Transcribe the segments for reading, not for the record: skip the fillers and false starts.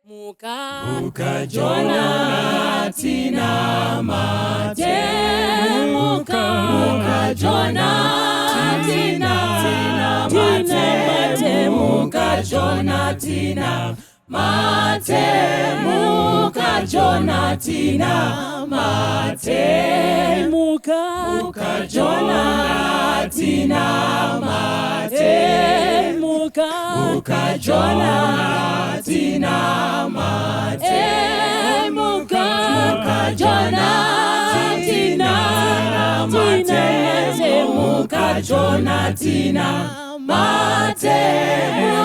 Muka Jonah tina mate. Muka Jonah tina mate. Muka Jonah tina mate. Muka Jonah tina mate. Muka Jonah tina mate. Muka Jonah tina mate. Muka Jonah tina mate. Muka Jonah tina mate. Muka Jonah tina mate.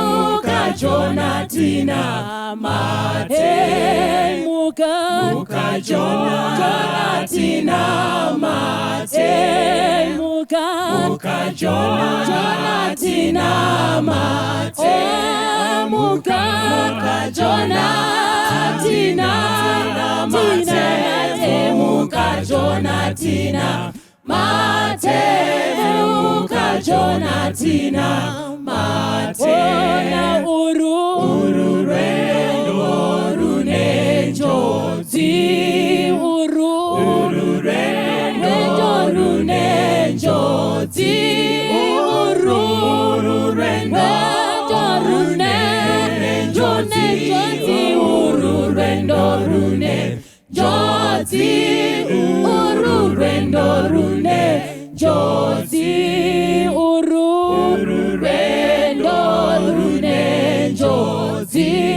Muka Jonah tina mate. Muka Jonah tina mate. Muka Jonah tina mate. Muka Jonah tina mate. Muka Jonah tina mate. Uru rendo rune joti. Uru rendo rune joti. Uru rendo rune joti. Uru rendo rune joti. Uru rendo rune joti. Uru rendo rune joti. Uru rendo rune joti.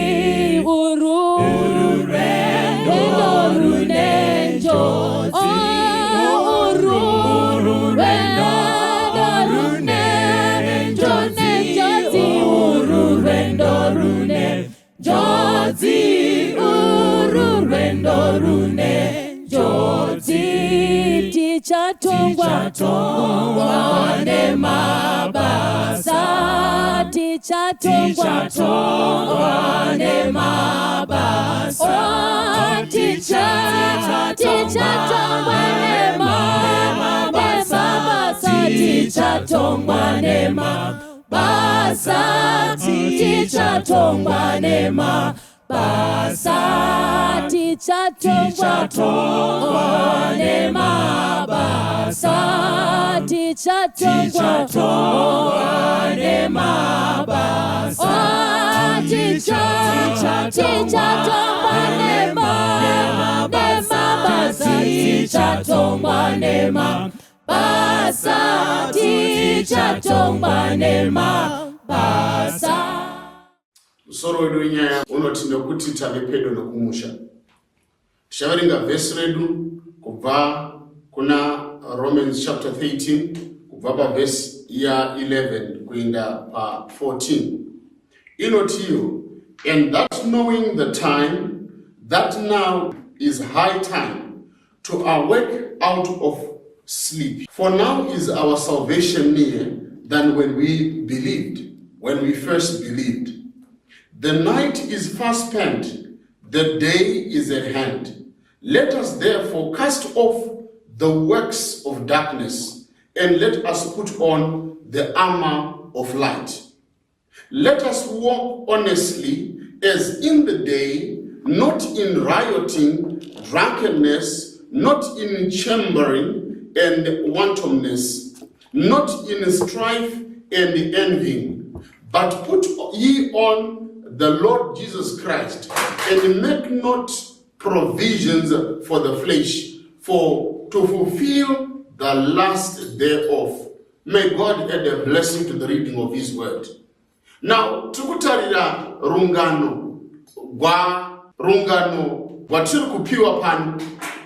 Uru rendo rune joti. Uru rendo rune joti. Uru rendo rune joti. Tichatongwa ne mabasa. Tichatongwa ne mabasa. Tichatongwa ne mabasa. Tichatongwa ne mabasa. Tichatongwa ne mabasa. Tichatongwa ne mabasa. Tichatongwa ne mabasa. Tichatongwa ne mabasa. Tichatongwa ne mabasa. Tichatongwa ne mabasa. Soro wedu inyaya unoti nekuti tave pedo nekumusha. Tichavarenga vhesi redu kubva kuna Romans chapter 13 kubva pavhesi ya 11 kuenda pa 14. Inotiyo, and that knowing the time, that now is high time to awake out of sleep. For now is our salvation nearer than when we first believed. The night is fast spent, the day is at hand. Let us therefore cast off the works of darkness, and let us put on the armor of light. Let us walk honestly as in the day, not in rioting, drunkenness, not in chambering and wantonness, not in strife and envying, but put ye on the Lord Jesus Christ, and make not provisions for the flesh, for to fulfill the lust thereof. May God add a blessing to the reading of his word. Now, tukutarira rungano watiri kupiwa pano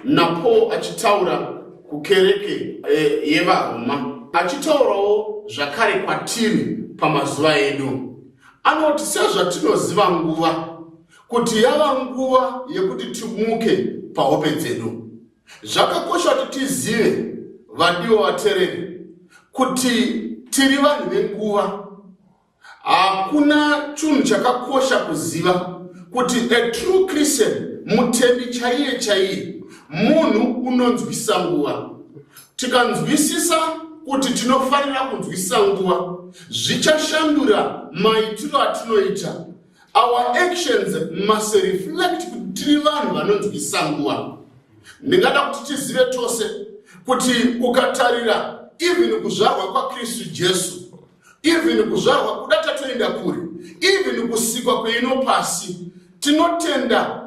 napo achitaura kukereke yevaroma achitaurawo zvakare kwatiri pamazuva edu. Anoti sezvatinoziva nguva kuti yava nguva yekuti timuke pahope dzedu. Zvakakosha kuti tizive vadiwa vatereri kuti tiri vanhu venguva. Hakuna chinhu chakakosha kuziva kuti a true Christian, mutendi chaiye munhu unonzwisa nguva. Tikanzwisisa kuti tinofanira kunzwisa nguva, zvichashandura maitiro atinoita. our actions must reflect kuti tiri vanhu vanonzwisa nguva. Ndingada kuti tizive tose kuti ukatarira even kuzvarwa kwaKristu Jesu, even kuzvarwa kuda tatoenda kuri, even kusikwa kweino pasi, tinototenda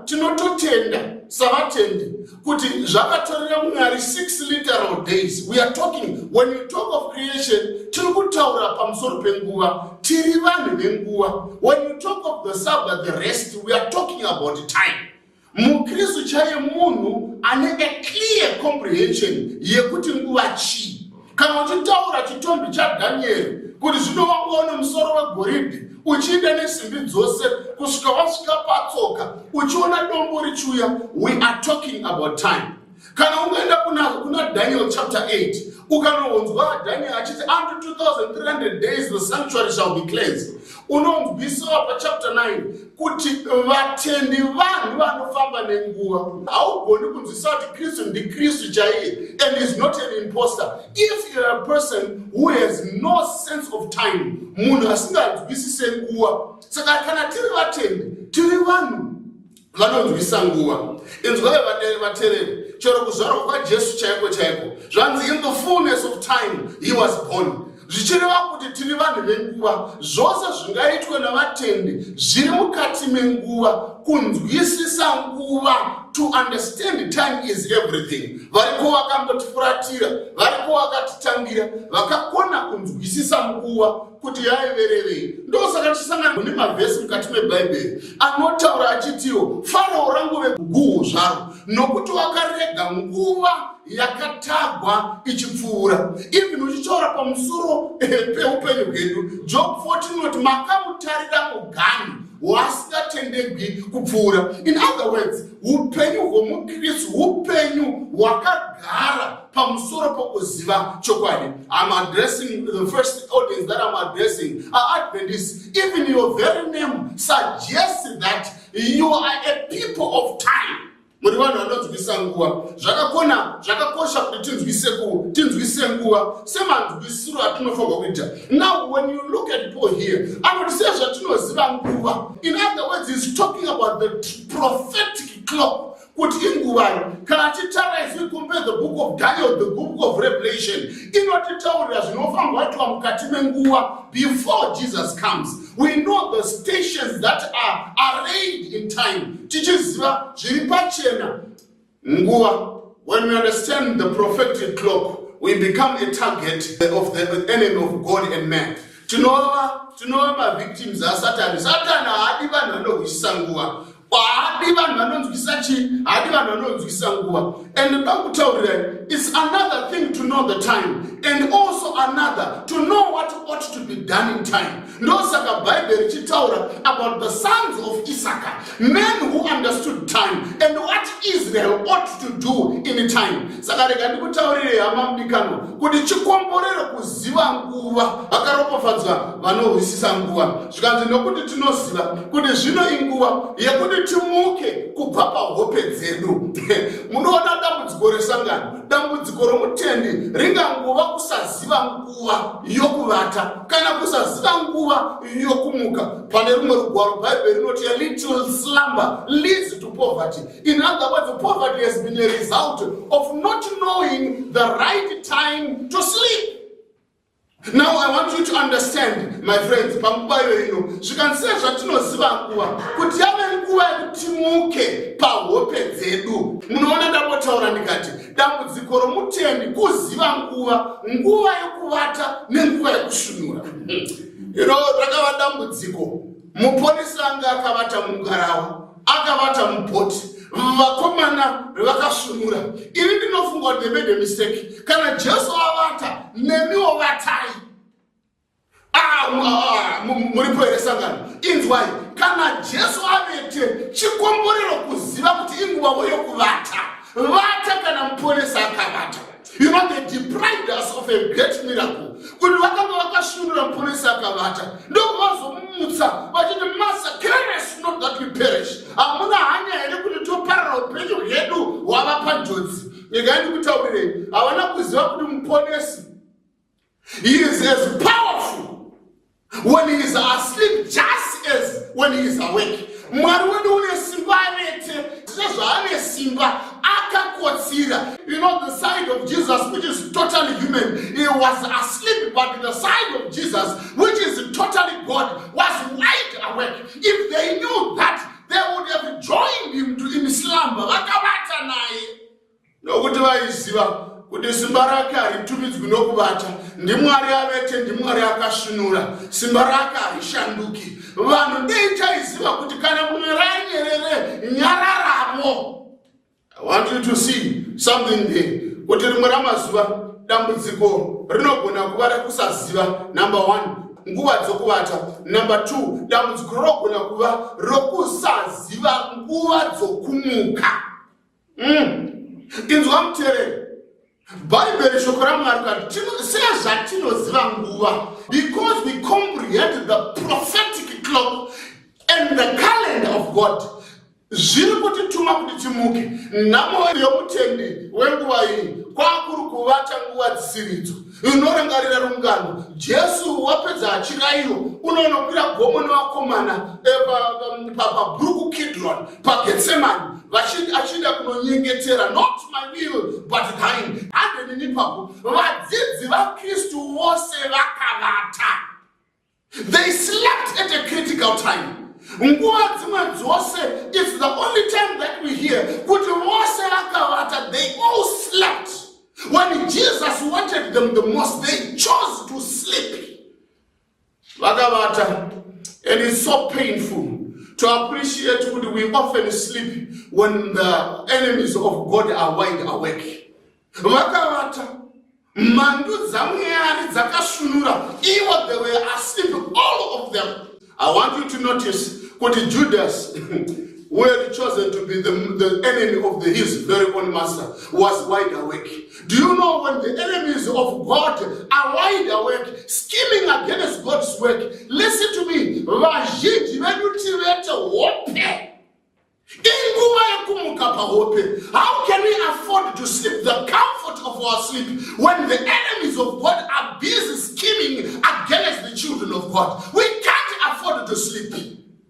savatendi kuti zvakatorera Mwari 6 literal days. We are talking, when we talk of creation, tiri kutaura pamusoro penguva, tiri vanhu venguva. When we talk of the Sabbath, the rest, we are talking about time. MuKristu chaiye munhu ane a clear comprehension yekuti nguva chii. Kana uchitaura chitombi chaDhanieri kuti zvinovaona musoro wegoridhe uchienda nesimbi dzose kusvika wasvika patsoka uchiona dombo richiuya, we are talking about time. Kana ungaenda kuna Daniel chapter 8 ukanonzwa Daniel achiti unto 2300 days the sanctuary shall be cleansed, unonzwisawo pa chapter 9 kuti vatendi vanhu vanofamba nenguva. Haugoni kunzwisa kuti Kristu ndiKristu chaiye and is not an imposter. If you are a person who has no sense of time, munhu asinganzwisise nguva, saka kana tiri vatendi tiri vanhu vanonzwisa nguva. Inzwai vateereri, chero kuzvarwa kwaJesu chaiko zvanzi in the fullness of time he was born. Zvichireva kuti tiri vanhu venguva. Zvose zvingaitwe navatendi zviri mukati menguva. Kunzwisisa nguva, to understand time is everything. Varipo vakambotifuratira, varipo vakatitangira, vakakona kunzwisisa nguva kuti yaiverevei. Ndosaka tisangana nemavhesi mukati meBhaibheri anotaura achitiwo Farao rangove guhu zvaro nokuti wakarega nguva yakatagwa ichipfuura. Even uchitaura pamusoro peupenyu hwedu, Job 14 noti makamutarira muganhu wasingatendegwi kupfuura. In other words, upenyu hwomuKristu upenyu hwakagara pamusoro pokuziva chokwadi. I'm addressing the first audience that I'm addressing are Adventists. Even your very name suggests that you are a people of time. Muri vanhu vanonzwisa nguva. Zvakakosha kuti tinzwise nguva semanzwisiro atinofanirwa kuita. Now when you look at Paul here, anoti sezvatinoziva nguva, in other words, he's talking about the prophetic clock. Kuti inguvai, kana titara, if you compare the book of Daniel, the book of Revelation, inotitaurira zvinofamba kuitwa mukati menguva before Jesus comes. We know the stations that are arrayed in time. Tichiziva zviri pachena nguva. When we understand the prophetic clock, we become a target of the enemy of God and man. Tinova ma-victims aSatani. Satani haadi vanhu vanonzwisisa nguva. Haadi vanhu vanonzwisisa chi? Haadi vanhu vanonzwisisa nguva. And it's another thing to know the time, and also another to know what ought to be done in time. Ndosaka Bible chitaura about the sons of Issachar, men who understood time and what Israel ought to do in time. Saka rega ndikutaurire hama mudikano kuti chikomborero kuziva nguva vakaropafadzwa vanonzwisisa nguva. Zvikanzi nokuti tinoziva kuti zvino inguva yekuti timuke kubva pahope dzedu. Munoona dambudziko resangano, dambudziko romutendi ringanguva kusaziva nguva yokuvata kana kusaziva nguva yokumuka. Pane rumwe rugwaro Bible rinoti a little slumber leads to poverty. In other words, poverty has been a result of not knowing the right time to sleep. Now I want you to understand, my friends, zvikanzira zvatinoziva nguva kuti yave nguva yekuti timuke pahope dzedu. Munoona ndapotaura ndikati dambudziko romutendi kuziva nguva yokuvata nenguva yokushunura. Rakava dambudziko. Muponesi anga akavata mugarawa, akavata mubhoti, vakomana vakashunura. Ini ndinofunga kuti they made a mistake. Kana Jesu avata, nemiwo vatai. Muripo here sangano. Inzwai, kana Jesu avete, chikomborero kuziva kuti inguva yokuvata. Vata kana muponesi akavata. You know, they deprived us of a great miracle. When vakanga vakashunura muponesi akavata, ndovazomutsa vachiti Master, care us not that we perish. Hamuna hanya here kuti toparara upenyu hwedu hwava panjodzi. Nyika ndikutaurire, havana kuziva kuti muponesi, he is as powerful when he is asleep just as when he is awake. Mwari wedu une simba avete, zvaane simba akakotsira. You know, the side of Jesus, which is totally human, he was asleep, but the side of Jesus, which is totally God, was wide awake. If they knew that, they would have joined him in slumber. Vakavata naye. Nokuti vaiziva kuti simba rake haritumidzwi nokuvata. Ndimwari avete, ndimwari akasvinura. Simba rake harishanduki. Vanhu ndeichaiziva kuti kana mumwe ranyerere nyararamo. I want you to see something there. Kuti rimwe ramazuva dambudziko rinogona kuva rekusaziva. Number 1, nguva dzokuvata. Number 2, dambudziko rinogona kuva rokusaziva nguva dzokumuka. Inzwa muterere. Bible shoko raMwari kuti sezvatinoziva nguva, because we comprehend the prophetic clock and the calendar of God. Zviri kutituma kuti timuke. Nhamo yomutendi wenguva iyi kwakuri kuvata nguva dzisiridzo. Unorangarira rungano. Jesu wapedza achirayiwa unonokwira gomo nevakomana pabhuruku Kidron paGetsemani achida kunonyengetera, not my will but thine. Handeni nipapo vadzidzi vaKristu vose vakavata. They slept at a critical time. Nguva dzimwe dzose, it's the only time that we hear kuti vose vakavata, they all slept. When Jesus wanted them the most, they chose to sleep. Vakavata. And it's so painful to appreciate that we often sleep when the enemies of God are wide awake. Vakavata. Mandu dzamwari dzakashunura. Even they were asleep, all of them. I want you to notice that Judas, who had chosen to be the enemy of his very own master, was wide awake. Do you know when the enemies of God are wide awake, scheming against God's work? Listen to me. How can we afford to sleep the comfort of our sleep when the enemies of God are busy scheming against the children of God? We can't afford to sleep.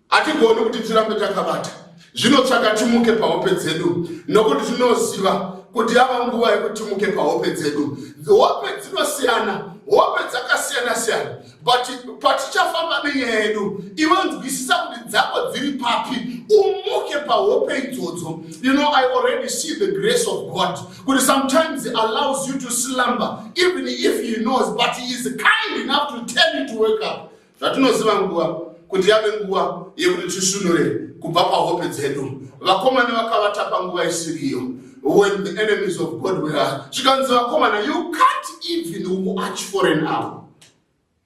Atigoni kuti tirambe takavata. Zvinotsvaka timuke pahope dzedu nokuti tinoziva kuti ava nguva yekuti timuke pahope dzedu. Hope dzinosiyana, hope dzakasiyana-siyana, but patichafamba nenyaya yedu iwe nzwisisa kuti dzako dziri papi, umuke pahope idzodzo. You know, I already see the grace of God, kuti sometimes He allows you to slumber even if He knows, but He is kind enough to tell you to wake up. Zvatinoziva nguva kuti yave nguva yekuti tishunure kubva pahope dzedu. Vakomana vakavata panguva isiriyo, when the enemies of God were. Zvikanzi vakomana, you can't even watch for an hour.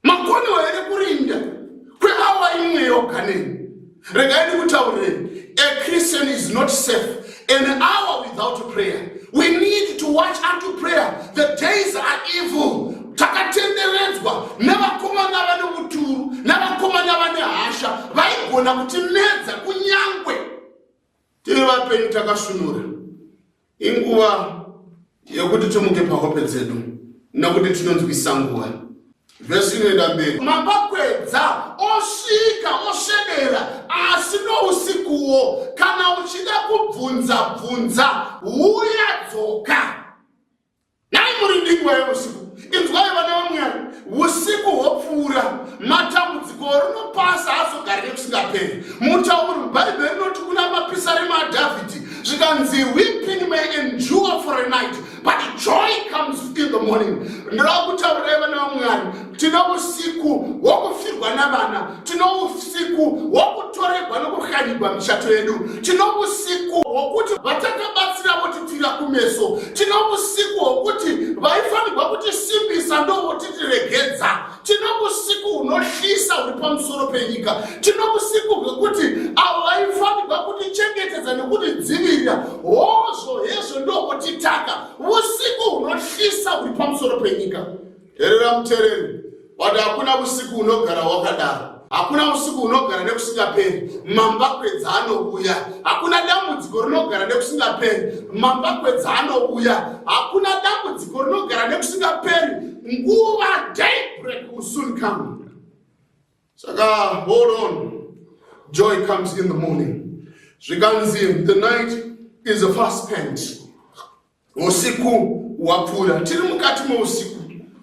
Makoni here kurinda kweawa imwe yoga neni. Regai ndikutaurire, a Christian is not safe an hour without prayer. We need to watch unto prayer. The days are evil. Takatenderedzwa nevakomana vane muturu, nevakomana vane hasha, vaigona kutimedza kunyangwe. Tiri vapenyu takashunura. Inguva yekuti timuke pahope dzedu nokuti tinonzwisa nguva. Vhesi inoenda mberi. Mabakwedza osvika osvedera, asi nousikuwo kana uchida kubvunza uya dzoka. Nai murindi nguva yeusiku. Inzwai vana vaMwari, usiku hwopfuura, matambudziko rinopasa azogara nekusingaperi. Mutauri Bhaibheri rinoti kuna mapisari maDhavhidhi, zvikanzi weeping may endure for a night, but joy comes in the morning. Ndava kutaurirai vana vaMwari, tino usiku hwokufirwa navana, tino usiku hwokutorerwa nokuhanyirwa mishato yedu, tino usiku hwokuti vatakabatsira votitira kumeso, tino usiku hwokuti vaifanirwa kutisimbisa ndovotitiregedza, tino usiku hunohlisa uri pamusoro penyika, tino usiku hwekuti avo vaifanirwa kutichengetedza nekutidzivirira, hezvo ndovotitaka, usiku hunohlisa uri pamusoro penyika. Herera mutereri, wati hakuna usiku unogara wakadaro. Hakuna usiku unogara nekusingaperi, mambakwedza anouya. Hakuna dambudziko rinogara nekusingaperi, mambakwedza anouya. Hakuna dambudziko rinogara nekusingaperi, nguva daybreak will soon come. Saka hold on. joy comes in the morning. The night is a fast spent. Usiku wapura. Tiri mukati mo usiku.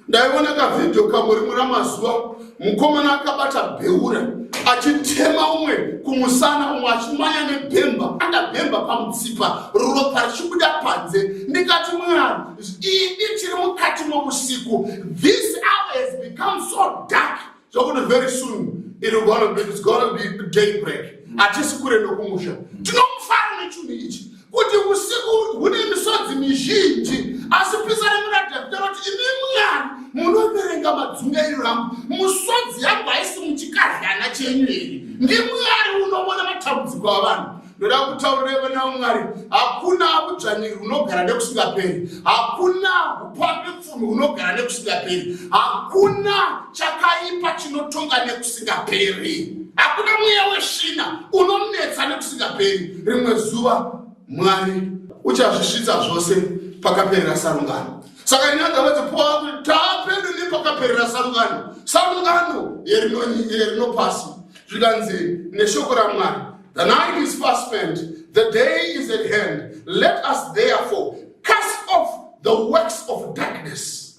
Ndaiona ka video kamuri mazuva. Mukomana akabata beura. Achitema umwe kumusana umwe achimanya nebhemba. Anda bhemba pamutsipa. Ropa richibuda panze. Ndikati Mwari. Ini tiri mukati mo usiku. This hour has become so dark. So very soon it's gonna be daybreak. Achisikure nekumusha. Tinomufara nechunhu ichi. Kuti usiku hune misodzi mizhinji asi pisari muradhakutara kuti imi Mwari munoverenga madzungairiro angu. Musodzi yangu haisi muchikaryana chenyu here. NdiMwari unoona matambudziko avanhu. Ndoda kutaurira vana Mwari, hakuna udzvanyi hunogara nekusingaperi. Hakuna upapi pfumi hunogara nekusingaperi. Hakuna chakaipa chinotonga nekusingaperi. Hakuna mweya weshina unonetsa nekusingaperi. Rimwe zuva Mwari uchazvisvitsa zvose pakaperera sarungano. Saka nyanga vadzipoa kuti tapedu nepakaperera sarungano. Sarungano yerinopasi. Zvikanzi neshoko raMwari. The night is fast spent, the day is at hand. Let us therefore cast off the works of darkness.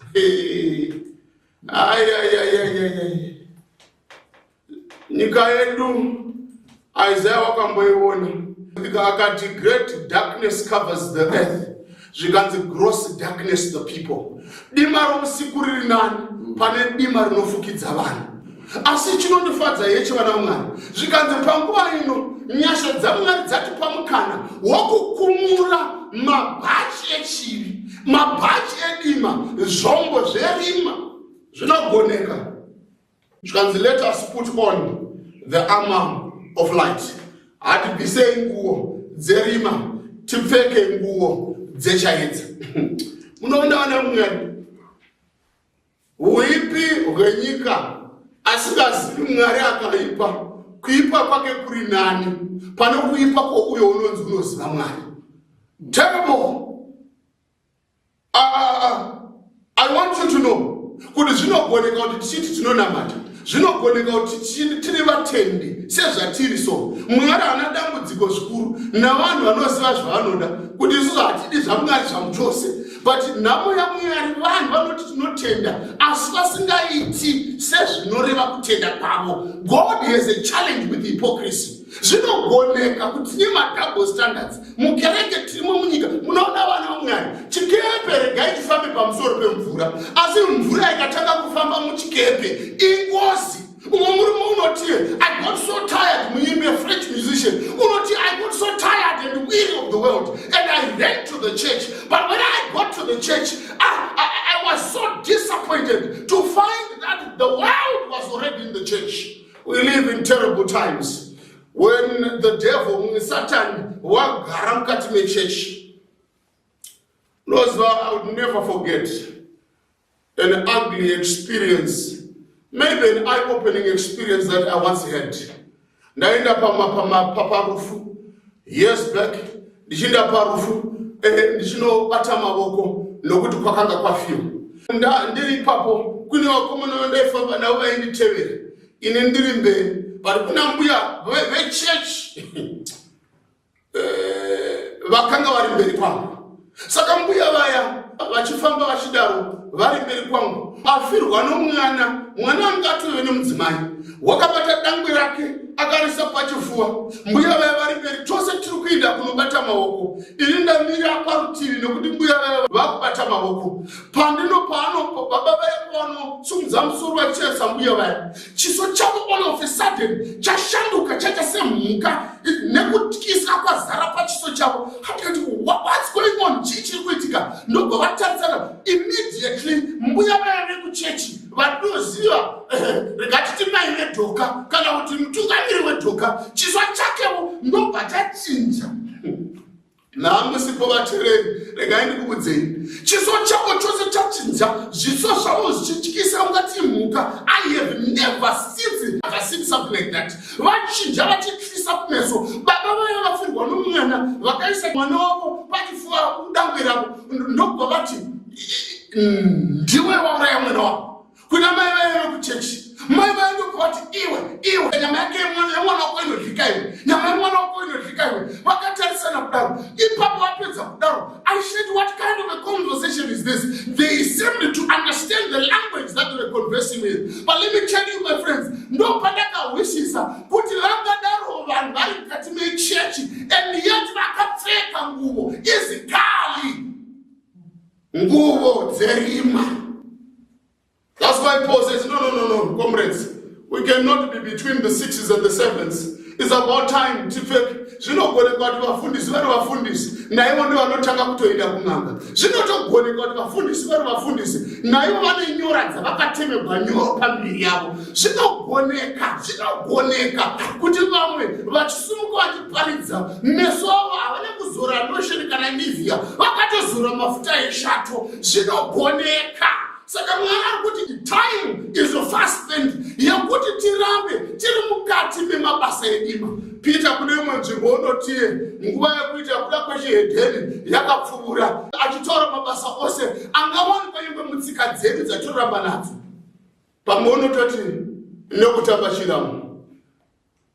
Nyika yedu Isaiah wakamboiona. Akati great darkness covers the earth. Zvikanzi gross darkness the people. Dima rousiku riri nani pane dima rinofukidza vanhu. Asi chinondifadza yechi vana Mwari. Zvikanzi panguva ino nyasha dzaMwari dzati pamukana wokukumura mabhachi echivi, mabhachi edima, zvombo zverima zvinogoneka. Zvikanzi let us put on the armor of light. Hatibvisei nguo dzerima tipfeke nguo dzechaedza. Munoona vana Mwari, uipi hwenyika asingazivi Mwari akaipa, kuipa kwake kuri nani pane kuipa kwouyo unonzi unoziva Mwari. Terrible. I want you to know kuti zvinogoneka kuti tichiti tinonamata, zvinogoneka kuti tiri vatendi sezvatiri so. Mwari haana dambudziko zvikuru navanhu vanoziva zvavanoda kuti isusu hatidi zvaMwari zvamuchose. But nhamo yaMwari vanhu vanoti tinotenda asi vasingaiti sezvinoreva kutenda kwavo. God has a challenge with hypocrisy. Zvinogoneka kuti tine madouble standards. Mukereke tirimo munyika munoona vana vaMwari. Chikepe regai chifambe pamusoro pemvura, asi mvura ikatanga kufamba muchikepe ingozi. Umwe murume unoti I got so tired, muimbi a French musician. Unoti I got so tired and weary of the world and I ran to the church. But when I got to the church, I was so disappointed to find that the world was already in the church. We live in terrible times when the devil, Satan, wagara mukati mechurch. I would never forget an ugly experience. Maybe an eye-opening experience that I once had. Ndaenda parufu years back. Ndichinda parufu ndichinobata mavoko nokuti kwakanga kwafiwa. Ndiri ipapo kune vakomana vandaifamba navo vainditevera. Ine ndiri mberi. Vari kuna mbuya vechechi vakanga vari mberi kwangu. Saka mbuya vaya vachifamba vachidaro vari mberi kwangu. Afirwa nomwana, mwana angatove nemudzimai. Wakabata dangwe rake akarisa pachifuva. Mbuya vaya vari mberi, tose tiri kuenda kunobata maoko. Ini ndamira parutivi nokuti mbuya vaya vakubata maoko. Pandino baba vaya pavanosumudza musoro vachiisa mbuya vaya, chiso chavo all of a sudden chashanduka chaita semhuka nekutyisa kwazara pachiso chavo. Hatikati what's going on? Chii chiri kuitika? Ndobva vatarisana immediately mbuya vaya vekuchechi vanoziva rekatiti mai vedhoka kana kuti mutungamiri wedhoka, chiso chakewo ndobva chachinja. Namwe sipo vateereri, regai ndikuudzei, chiso chavo chose chachinja, zviso zvavo zvichityisa ungati mhuka. I have never seen something like that. Vachinja vachityisa kumeso. Baba vaya vafirwa nomwana vakaisa mwana wavo pachifuva dangwe ravo, ndobva vati ndiwe wauraya mwana wavo. Kuna mai vaya vekuchechi, mai vaya ndokuvati iwe nyama yake yemwana wako inoryika nguvo dzerima. That's why Paul says, no, comrades. We cannot be between the 6s and the 7s. It's about time to fake. Zvinogoneka kuti vafundisi vari vafundisi naivo ndivo vanotanga kutoenda kun'anga. Zvinotogoneka kuti vafundisi vari vafundisi naivo vane nyora dzavakatemegwa nyoro pamberi yavo. Zvinogoneka kuti vamwe vachisumuka vachiparidza meso avo havana kuzora losheni kana nivia, vakatozora mafuta eshato. Zvinogoneka. Saka Mwari kuti time is fast spent yakuti tirambe tiri mukati memabasa edima. Peter kune imwe nzvimbo unotiye nguva yekuita kuda kwechihedheni yakapfuura achitaura mabasa ose angawanikwa nyangwe mutsika dzedu dzatoramba nadzo. Pamwe unototi nekutamba chiramo.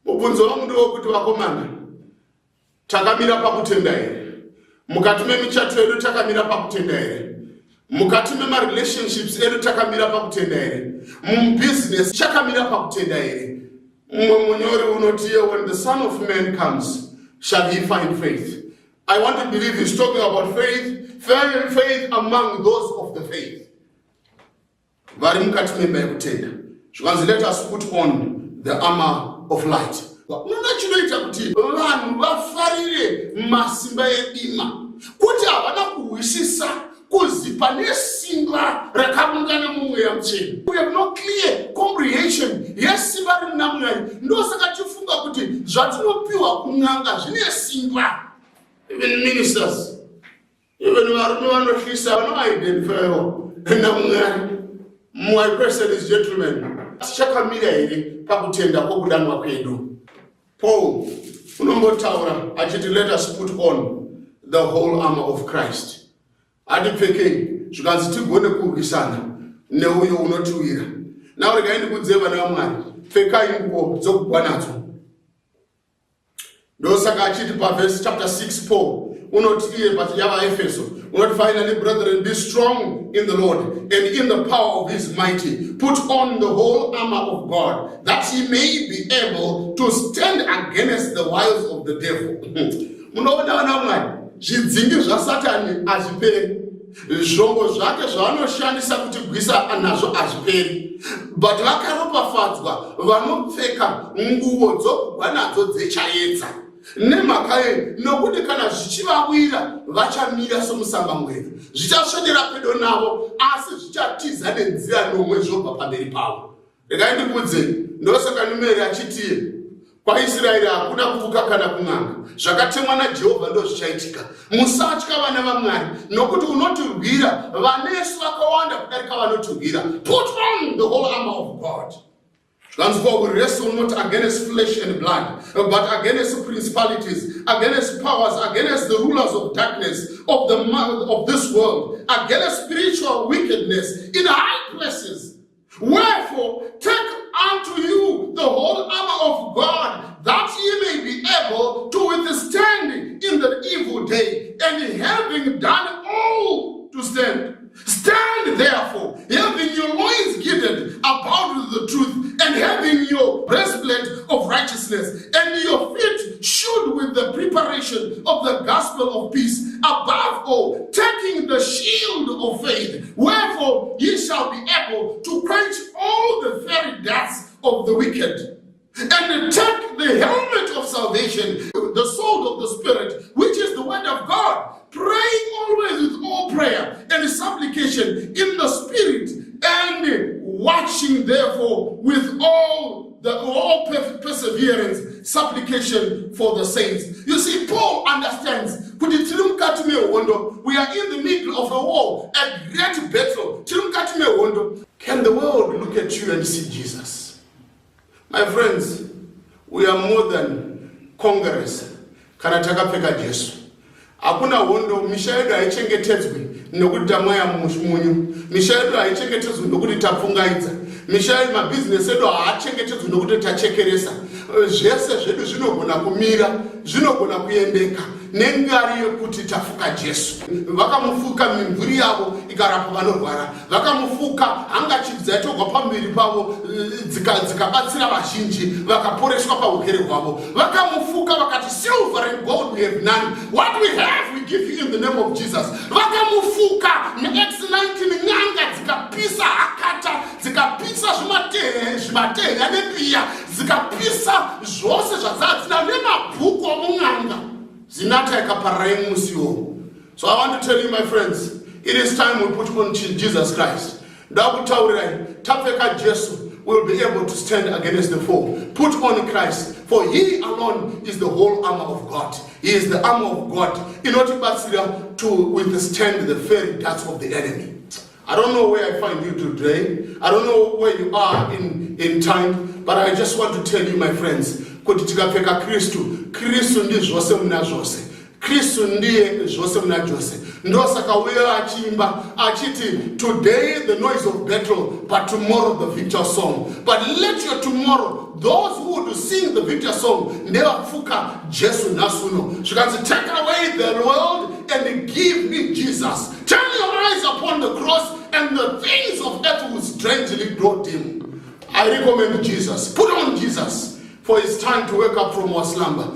Mubvunzo wangu ndewekuti vakomana takamira pakutenda here? Mukati memichato yedu takamira pakutenda here? Mukati memarelationships edu takamira pakutenda here? Mubusiness chakamira pakutenda here? Munyori unotiye, when the Son of Man comes, shall he find faith? I want to believe he's talking about faith among those of the faith. Vari mukati memba yekutenda. Zvikanzi let us put on the armor of light. Unoona chinoita kuti vanhu vafarire masimba edima, kuti havana kuhwisisa kuzipa nesimba rakabungana mumweya mutsvene. We have no clear comprehension yesimba riri muna Mwari. Ndosaka tifunga kuti zvatinopiwa kun'anga zvine simba. Even ministers, even varume vanohlisa vanoidentifayiwa naMwari. My question is, gentlemen, tichakamira here pakutenda kwokudanwa kwedu? Paul unombotaura achiti let us put on the whole armor of Christ. Adipfekei zvikanzi tigone kurwisana neuyo unotiwira. Now regai ndikudze vana vaMwari, pfekai nguo dzokugwa nadzo. Ndosaka achiti paverse chapter 6 Paul unoti iye yavaEfeso unoti, finally brethren, be strong in the Lord and in the power of his mighty. Put on the whole armor of God, that ye may be able to stand against the wiles of the devil. Munoona vana vaMwari, zvidzingi zvaSatani hazviperi. Zvombo zvake zvaanoshandisa kuti gwisa nazvo hazviperi. But vakaropafadzwa vanopfeka nguo dzokugwa nadzo dzechaedza. Nemhaka nokuti kana zvichivawira vachamira somusamba mwedu. Zvichaswedera pedo navo asi zvichatiza nenzira nomwe zvobva pamberi pavo. Regai ndikudze, ndosaka numeri achitiye kwaIsraeri hakuna kuvuka kana kun'anga. Zvakatemwa naJehovha ndo zvichaitika. Musatya vana vaMwari, nokuti unotirwira vanesu vakawanda kudarika vanotirwira. Put on the whole armor of God. For we wrestle not against flesh and blood, but against principalities, against powers, against the rulers of darkness of this world, against spiritual wickedness in high places. Wherefore, take unto you the whole armor of God, that ye may be able to withstand in the evil day, and having done all to stand. Stand therefore, having your loins girded about with the truth, and having your breastplate of righteousness, and your feet shod with the preparation of the gospel of peace. Above all, taking the shield of faith, wherefore ye shall be able to quench all the fiery darts of the wicked. And take the helmet of salvation, the sword of the Spirit, which is the word of God, praying always with all prayer and supplication in the Spirit, and watching therefore with all perseverance, supplication for the saints. You see, Paul understands. We are in the middle of a war, a great battle. Can the world look at you and see Jesus? My friends, we are more than conquerors. Kana takapfeka Jesu. Hakuna hondo, misha yedu haichengetedzwi nokuti tamwaya munyu. Misha yedu haichengetedzwi nokuti tapfungaidza. Misha yedu mabusiness edu haachengetedzwi nokuti tachekeresa. Zvese zvedu zvinogona kumira, zvinogona kuendeka nengari yekuti tafuka Jesu. Vakamufuka mimvuri yavo ikarapa vanorwara. Vakamufuka handkerchiefs dzaitogwa pamberi pavo dzikabatsira vazhinji vakaporeshwa paurwere hwavo. Vakamufuka vakati, silver and gold we have none, what we have we give you in the name of Jesus. Vakamufuka X19 nyanga zikapisa akata zikapisa zvimatehya nepia zikapisa zvose zvadzadzina nemabhuku omunganga zinata ikaparara musiwo. So I want to tell you, my friends, it is time we put on Jesus Christ. Tapeka Jesu will be able to stand against the foe. Put on Christ, for he alone is the whole armor of God. He is the armor of God in order to withstand the fiery darts of the enemy. I don't know where I find you today. I don't know where you are in time, but I just want to tell you, my friends, tikapfeka Kristu ndiye zvose muna zvose. Kristu ndiye zvose muna zvose. Ndosaka uya achimba achiti, today the noise of battle, but tomorrow the victor song. But let your tomorrow, those who would sing the victor song, never fuka Jesu nasuno. She can say, take away the world and give me Jesus. Turn your eyes upon the cross and the things of earth will strangely grow dim. I recommend Jesus. Put on Jesus. For it's time to wake up from our slumber.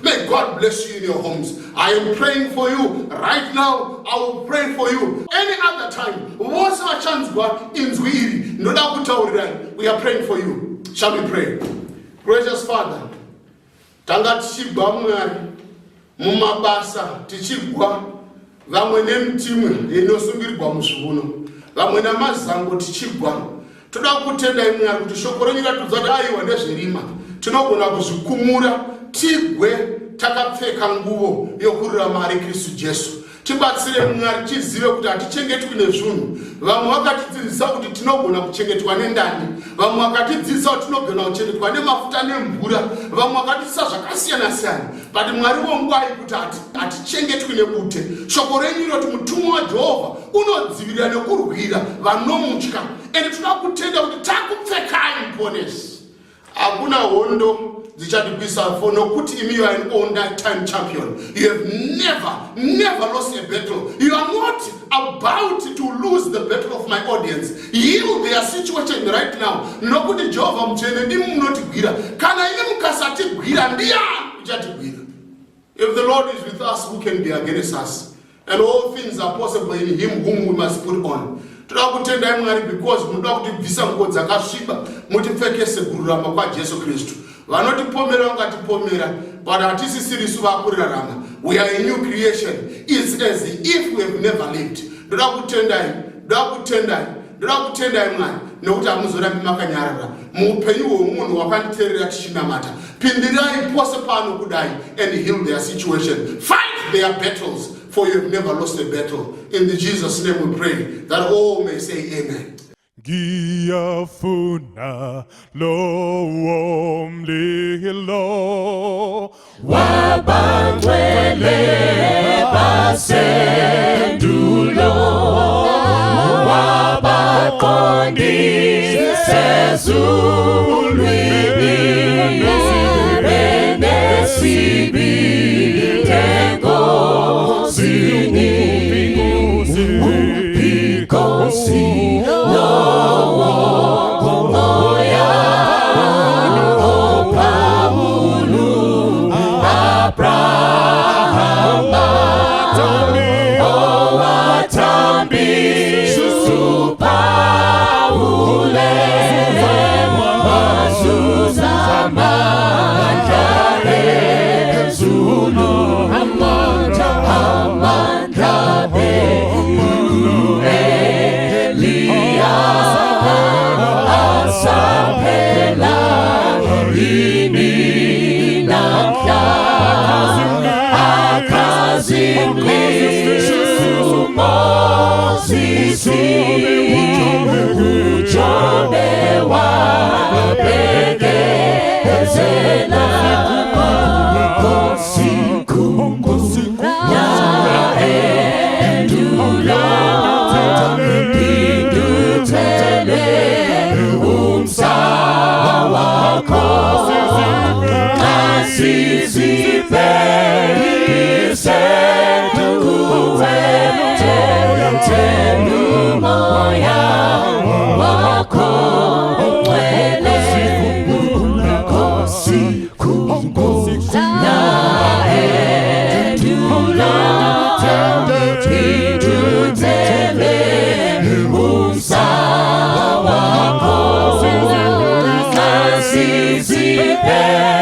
May God bless you in your homes. I am praying for you right now. I will pray for you any other time. Once our chance God in we are praying for you. Shall we pray? Gracious Father, tanga tichigwa Mwari mumabasa tichigwa vamwe nemtimwe inosungirirwa muzviuno vamwe namazango tichigwa. Toda kutenda Mwari kuti shoko renyu ratudza aiwa nezvirima tinogona kuzvikumura tigwe takapfeka nguvo yokururama ari Kristu Jesu. Tibatsire Mwari tizive kuti hatichengetwi nezvinhu. Vamwe vakatidzidzisa kuti tinogona kuchengetwa nendani, vamwe vakatidzidzisa kuti tinogona kuchengetwa nemafuta nemvura, vamwe vakatidzidzisa zvakasiyana siyana. But Mwari wongwai kuti hatichengetwi nebute. Shoko renyu rinoti mutumwa waJehovha unodzivirira nekurwira vanomutya. Ende toda kutenda kuti takupfekai muponesi. Hakuna hondo dzichadibvisa for nokuti imi you are an all-time champion. You have never lost a battle. You are not about to lose the battle of my audience. Heal their situation right now. Nokuti Jehovah mchene ndimu munotigwira. Kana ine mukasatigwira ndiani uchatigwira. If the Lord is with us, who can be against us? And all things are possible in him whom we must put on. Toda kutenda Mwari because munoda kutibvisa nguo dzakasviba mutipfekese kururama kwa Jesu Kristu. Vanotipomera vangatipomera, but hatisisirisu vakurarama. We are a new creation. It's as if we have never lived. Ndoda kutendai Mwari nokuti hamuzorambi makanyarara muupenyu hwomunhu wakanditeerera tichinamata. Pindirai pose pano kudai and heal their situation. Fight their battles, for you have never lost a battle. In the Jesus name we pray that all may say amen. Ngiyafuna lowo mlilo wabangcwele basendulo wabaqondisi ezulwini benesibi engozini ubhikosi Tell pedo